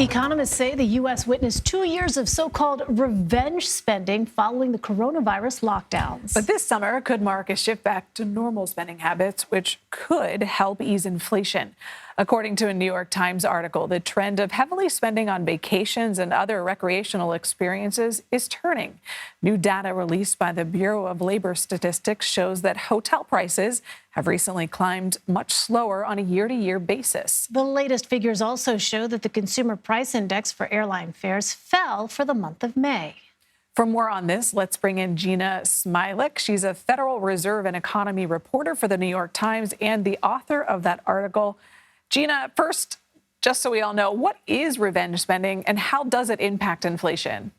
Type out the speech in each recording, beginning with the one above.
Economists say the U.S. witnessed 2 years of so-called revenge spending following the coronavirus lockdowns. But this summer could mark a shift back to normal spending habits, which could help ease inflation. According to a New York Times article, the trend of heavily spending on vacations and other recreational experiences is turning. New data released by the Bureau of Labor Statistics shows that hotel prices have recently climbed much slower on a year-to-year basis. The latest figures also show that the Consumer Price Index for airline fares fell for the month of May. For more on this, let's bring in Jeanna Smialek. She's a Federal Reserve and economy reporter for the New York Times and the author of that article. Jeanna, first, just so we all know, what is revenge spending and how does it impact inflation?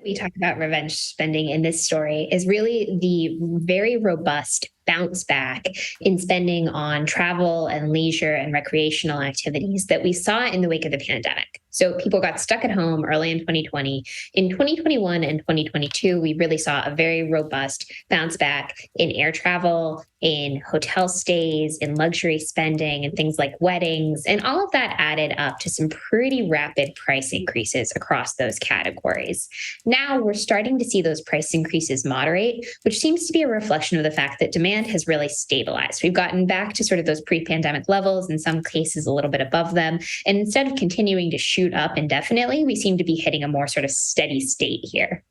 We talk about revenge spending in this story is really the very robust bounce back in spending on travel and leisure and recreational activities that we saw in the wake of the pandemic. So people got stuck at home early in 2020. In 2021 and 2022, we really saw a very robust bounce back in air travel, in hotel stays, in luxury spending, and things like weddings. And all of that added up to some pretty rapid price increases across those categories. Now we're starting to see those price increases moderate, which seems to be a reflection of the fact that demand has really stabilized. We've gotten back to sort of those pre-pandemic levels, in some cases a little bit above them. And instead of continuing to shoot up indefinitely, we seem to be hitting a more sort of steady state here.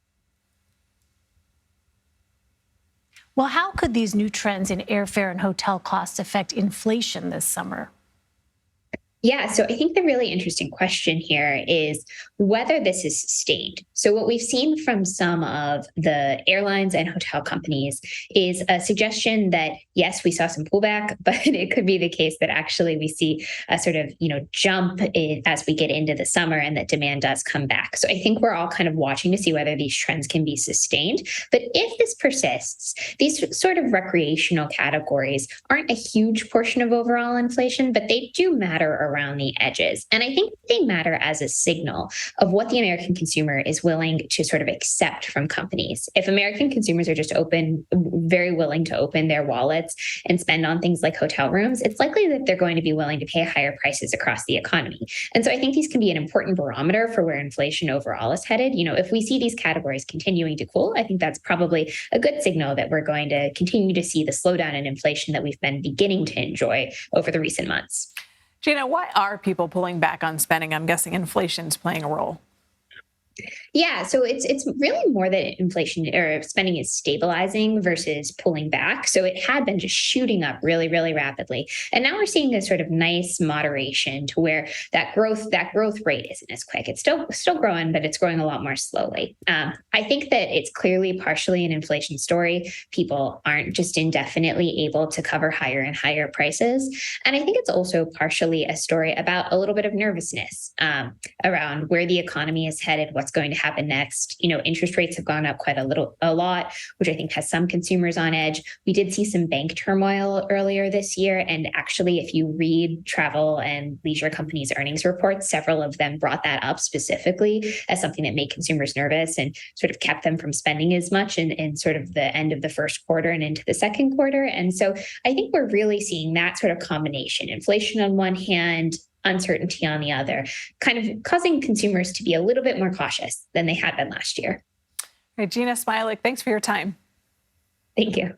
Well, how could these new trends in airfare and hotel costs affect inflation this summer? Yeah, so I think the really interesting question here is whether this is sustained. So what we've seen from some of the airlines and hotel companies is a suggestion that, yes, we saw some pullback, but it could be the case that actually we see a sort of, jump as we get into the summer and that demand does come back. So I think we're all kind of watching to see whether these trends can be sustained. But if this persists, these sort of recreational categories aren't a huge portion of overall inflation, but they do matter around the edges. And I think they matter as a signal of what the American consumer is willing to sort of accept from companies. If American consumers are just very willing to open their wallets and spend on things like hotel rooms, it's likely that they're going to be willing to pay higher prices across the economy. And so I think these can be an important barometer for where inflation overall is headed. If we see these categories continuing to cool, I think that's probably a good signal that we're going to continue to see the slowdown in inflation that we've been beginning to enjoy over the recent months. Jeanna, why are people pulling back on spending? I'm guessing inflation's playing a role. Yeah, so it's really more that inflation or spending is stabilizing versus pulling back. So it had been just shooting up really, really rapidly. And now we're seeing a sort of nice moderation to where that growth rate isn't as quick. It's still growing, but it's growing a lot more slowly. I think that it's clearly partially an inflation story. People aren't just indefinitely able to cover higher and higher prices. And I think it's also partially a story about a little bit of nervousness around where the economy is headed, what's going to happen next. Interest rates have gone up quite a lot, which I think has some consumers on edge. We did see some bank turmoil earlier this year. And actually, if you read travel and leisure companies' earnings reports, several of them brought that up specifically as something that made consumers nervous and sort of kept them from spending as much in sort of the end of the first quarter and into the second quarter. And so I think we're really seeing that sort of combination, inflation on one hand, uncertainty on the other, kind of causing consumers to be a little bit more cautious than they had been last year. Hey, Jeanna Smialek, thanks for your time. Thank you.